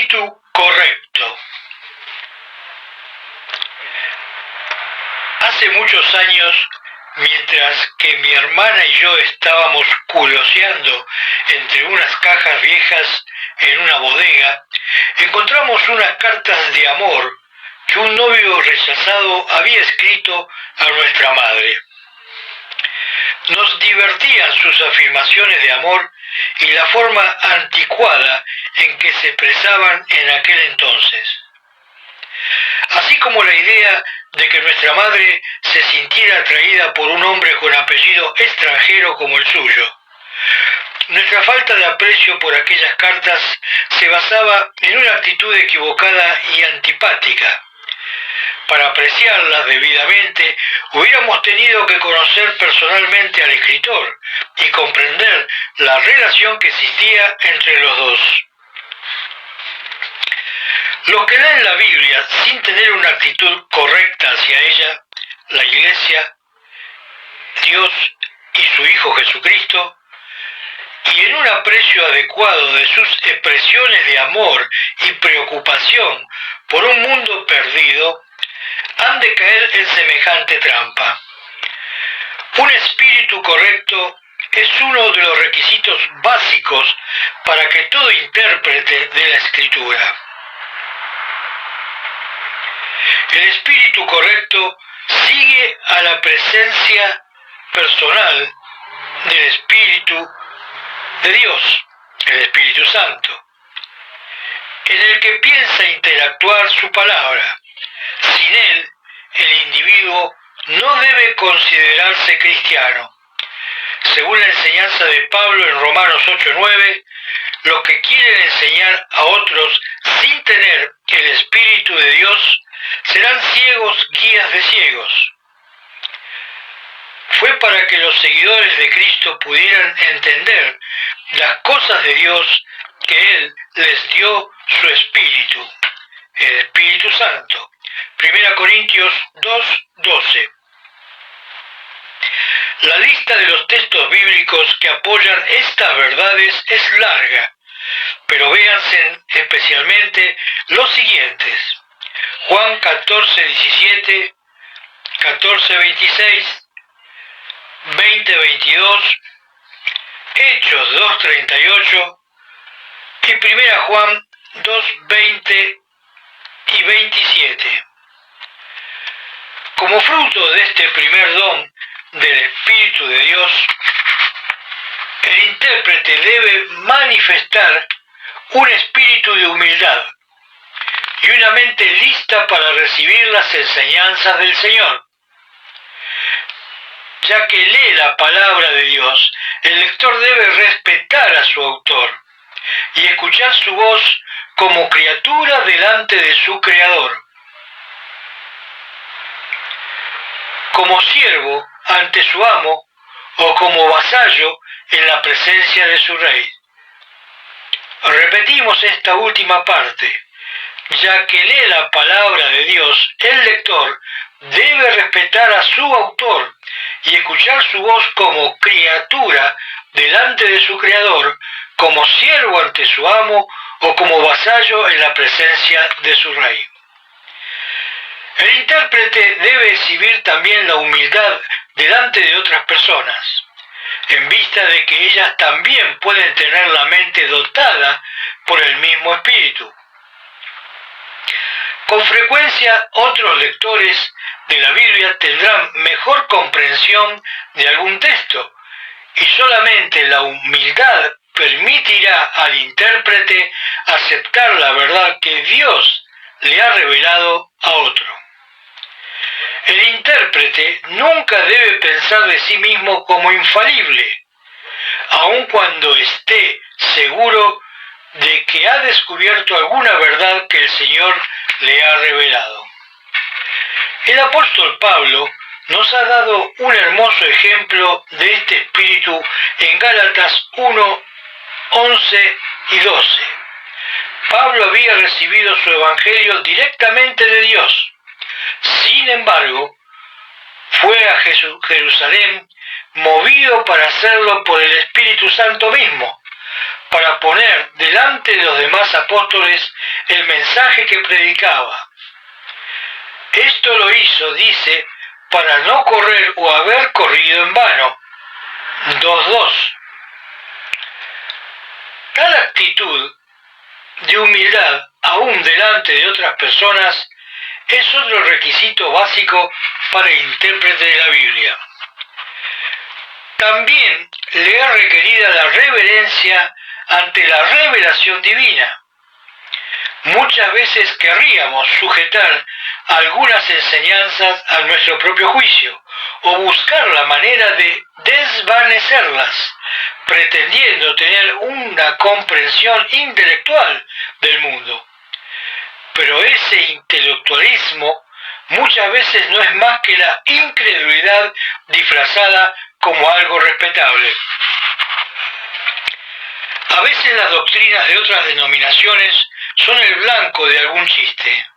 espíritu correcto. Hace muchos años, mientras que mi hermana y yo estábamos curioseando entre unas cajas viejas en una bodega, encontramos unas cartas de amor que un novio rechazado había escrito a nuestra madre. Nos divertían sus afirmaciones de amor y la forma anticuada en que se expresaban en aquel entonces, así como la idea de que nuestra madre se sintiera atraída por un hombre con apellido extranjero como el suyo. Nuestra falta de aprecio por aquellas cartas se basaba en una actitud equivocada y antipática. Para apreciarlas debidamente, hubiéramos tenido que conocer personalmente al escritor y comprender la relación que existía entre los dos. Los que leen la Biblia sin tener una actitud correcta hacia ella, la Iglesia, Dios y su Hijo Jesucristo, y en un aprecio adecuado de sus expresiones de amor y preocupación por un mundo perdido, han de caer en semejante trampa. Un espíritu correcto es uno de los requisitos básicos para que todo intérprete de la Escritura. El espíritu correcto sigue a la presencia personal del Espíritu de Dios, el Espíritu Santo, en el que piensa interactuar su palabra. Sin él, el individuo no debe considerarse cristiano. Según la enseñanza de Pablo en Romanos 8:9, los que quieren enseñar a otros sin tener el Espíritu de Dios serán ciegos guías de ciegos. Fue para que los seguidores de Cristo pudieran entender las cosas de Dios que Él les dio su Espíritu, el Espíritu Santo. 1 Corintios 2:12. La lista de los textos bíblicos que apoyan estas verdades es larga, pero véanse especialmente los siguientes: Juan 14:17, 14:26, 20:22, Hechos 2:38 y 1 Juan 2:20 y 27. Como fruto de este primer don del Espíritu de Dios, el intérprete debe manifestar un espíritu de humildad y una mente lista para recibir las enseñanzas del Señor. Ya que lee la palabra de Dios, el lector debe respetar a su autor y escuchar su voz como criatura delante de su Creador, como siervo ante su amo o como vasallo en la presencia de su rey. Repetimos esta última parte. Ya que lee la palabra de Dios, el lector debe respetar a su autor y escuchar su voz como criatura delante de su Creador, como siervo ante su amo o como vasallo en la presencia de su rey. El intérprete debe exhibir también la humildad delante de otras personas, en vista de que ellas también pueden tener la mente dotada por el mismo espíritu. Con frecuencia, otros lectores de la Biblia tendrán mejor comprensión de algún texto, y solamente la humildad permitirá al intérprete aceptar la verdad que Dios le ha revelado a otro. El intérprete nunca debe pensar de sí mismo como infalible, aun cuando esté seguro de que ha descubierto alguna verdad que el Señor le ha revelado. El apóstol Pablo nos ha dado un hermoso ejemplo de este espíritu en Gálatas 1:11 y 12. Pablo había recibido su evangelio directamente de Dios. Sin embargo, fue a Jerusalén movido para hacerlo por el Espíritu Santo mismo, para poner delante de los demás apóstoles el mensaje que predicaba. Esto lo hizo, dice, para no correr o haber corrido en vano. 2.2. Tal actitud de humildad, aún delante de otras personas, es otro requisito básico para el intérprete de la Biblia. También le es requerida la reverencia ante la revelación divina. Muchas veces querríamos sujetar algunas enseñanzas a nuestro propio juicio o buscar la manera de desvanecerlas, pretendiendo tener una comprensión intelectual del mundo. Pero ese intelectualismo muchas veces no es más que la incredulidad disfrazada como algo respetable. A veces las doctrinas de otras denominaciones son el blanco de algún chiste,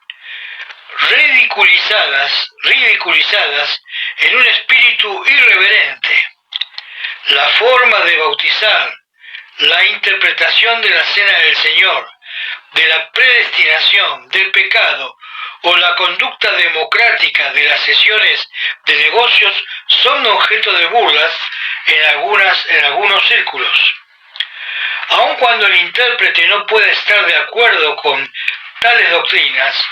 ridiculizadas en un espíritu irreverente. La forma de bautizar, la interpretación de la cena del Señor, de la predestinación, del pecado o la conducta democrática de las sesiones de negocios son objeto de burlas en algunos círculos. Aun cuando el intérprete no puede estar de acuerdo con tales doctrinas,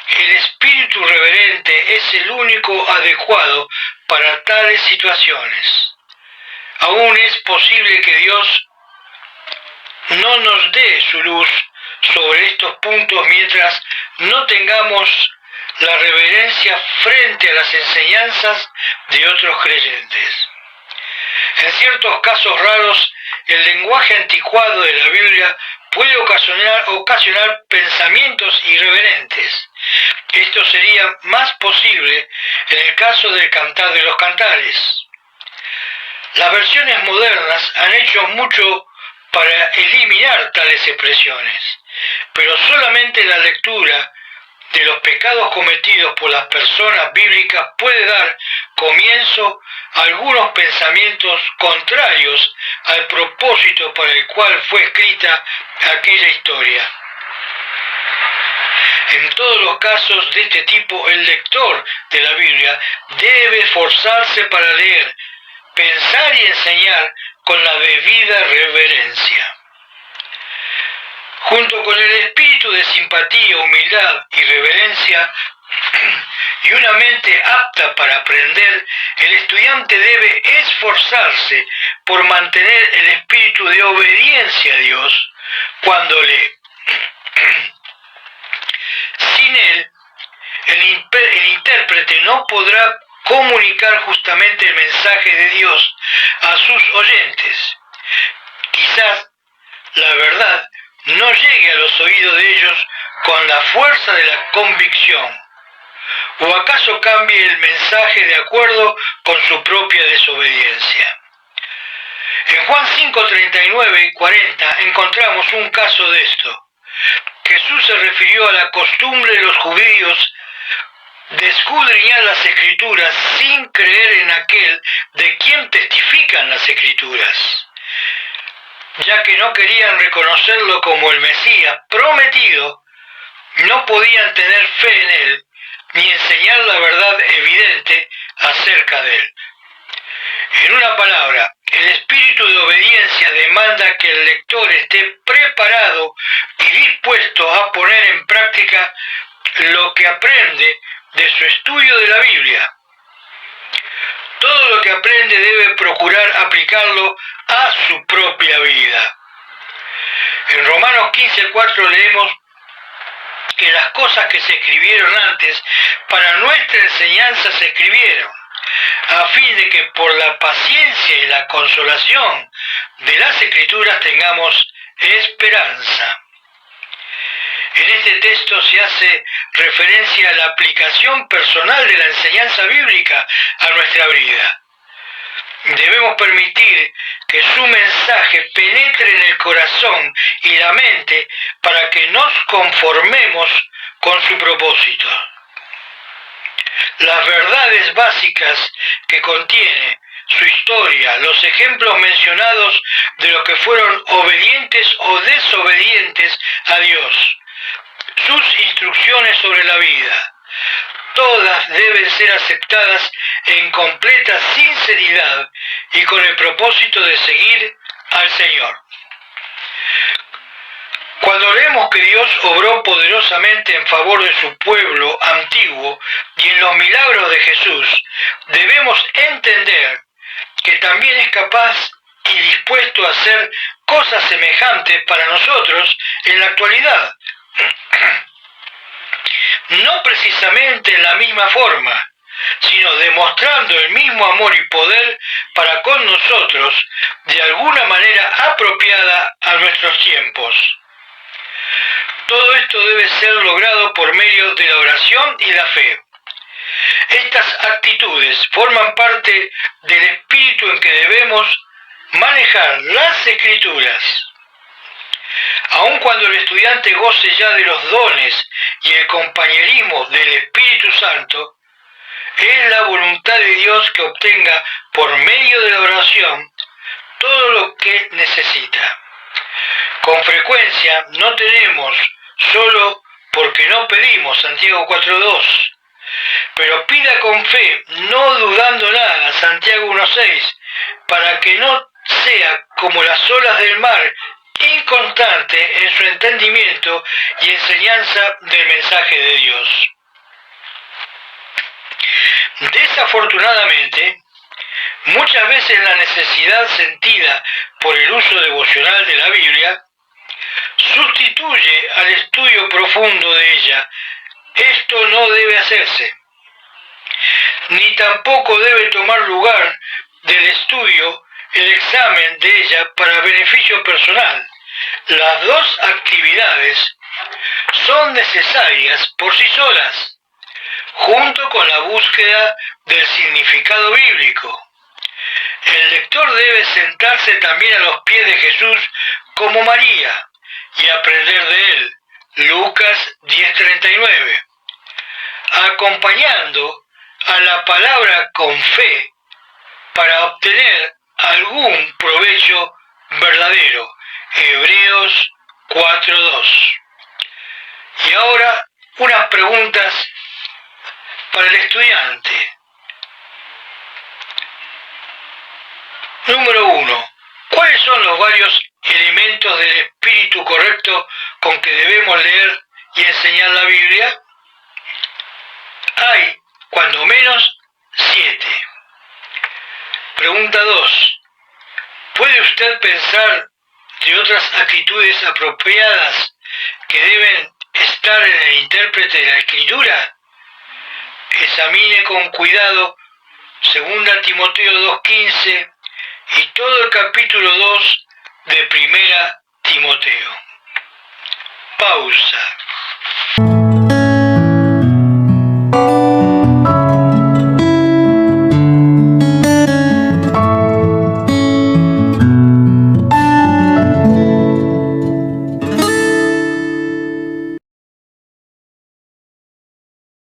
el espíritu reverente es el único adecuado para tales situaciones. Aún es posible que Dios no nos dé su luz sobre estos puntos mientras no tengamos la reverencia frente a las enseñanzas de otros creyentes. En ciertos casos raros, el lenguaje anticuado de la Biblia puede ocasionar pensamientos irreverentes. Esto sería más posible en el caso del Cantar de los Cantares. Las versiones modernas han hecho mucho para eliminar tales expresiones, pero solamente la lectura de los pecados cometidos por las personas bíblicas puede dar comienzo a algunos pensamientos contrarios al propósito para el cual fue escrita aquella historia. En todos los casos de este tipo, el lector de la Biblia debe esforzarse para leer, pensar y enseñar con la debida reverencia. Junto con el espíritu de simpatía, humildad y reverencia y una mente apta para aprender, el estudiante debe esforzarse por mantener el espíritu de obediencia a Dios cuando lee. Sin él, el intérprete no podrá comunicar justamente el mensaje de Dios a sus oyentes. Quizás la verdad no llegue a los oídos de ellos con la fuerza de la convicción, o acaso cambie el mensaje de acuerdo con su propia desobediencia. En Juan 5, 39 y 40 encontramos un caso de esto. Jesús se refirió a la costumbre de los judíos de escudriñar las Escrituras sin creer en aquel de quien testifican las Escrituras, ya que no querían reconocerlo como el Mesías prometido, no podían tener fe en él, ni enseñar la verdad evidente acerca de él. En una palabra, el espíritu de obediencia demanda que el lector esté preparado y dispuesto a poner en práctica lo que aprende de su estudio de la Biblia. Todo lo que aprende debe procurar aplicarlo a su propia vida. En Romanos 15:4 leemos que las cosas que se escribieron antes para nuestra enseñanza se escribieron, a fin de que por la paciencia y la consolación de las Escrituras tengamos esperanza. En este texto se hace referencia a la aplicación personal de la enseñanza bíblica a nuestra vida. Debemos permitir que su mensaje penetre en el corazón y la mente para que nos conformemos con su propósito. Las verdades básicas que contiene su historia, los ejemplos mencionados de los que fueron obedientes o desobedientes a Dios, sobre la vida. Todas deben ser aceptadas en completa sinceridad y con el propósito de seguir al Señor. Cuando leemos que Dios obró poderosamente en favor de su pueblo antiguo y en los milagros de Jesús, debemos entender que también es capaz y dispuesto a hacer cosas semejantes para nosotros en la actualidad. No precisamente en la misma forma, sino demostrando el mismo amor y poder para con nosotros de alguna manera apropiada a nuestros tiempos. Todo esto debe ser logrado por medio de la oración y la fe. Estas actitudes forman parte del espíritu en que debemos manejar las Escrituras. Aun cuando el estudiante goce ya de los dones y el compañerismo del Espíritu Santo, es la voluntad de Dios que obtenga por medio de la oración todo lo que necesita. Con frecuencia no tenemos solo porque no pedimos, Santiago 4:2, pero pida con fe, no dudando nada, Santiago 1:6, para que no sea como las olas del mar, inconstante en su entendimiento y enseñanza del mensaje de Dios. Desafortunadamente, muchas veces la necesidad sentida por el uso devocional de la Biblia sustituye al estudio profundo de ella. Esto no debe hacerse, ni tampoco debe tomar lugar del estudio el examen de ella para beneficio personal. Las dos actividades son necesarias por sí solas, junto con la búsqueda del significado bíblico. El lector debe sentarse también a los pies de Jesús como María y aprender de él, Lucas 10:39, acompañando a la palabra con fe para obtener algún provecho verdadero, Hebreos 4:2. Y ahora unas preguntas para el estudiante. Número 1. ¿Cuáles son los varios elementos del espíritu correcto con que debemos leer y enseñar la Biblia? Hay, cuando menos, 7. Pregunta 2. ¿Puede usted pensar de otras actitudes apropiadas que deben estar en el intérprete de la Escritura? Examine con cuidado 2 Timoteo 2:15 y todo el capítulo 2 de 1 Timoteo. Pausa.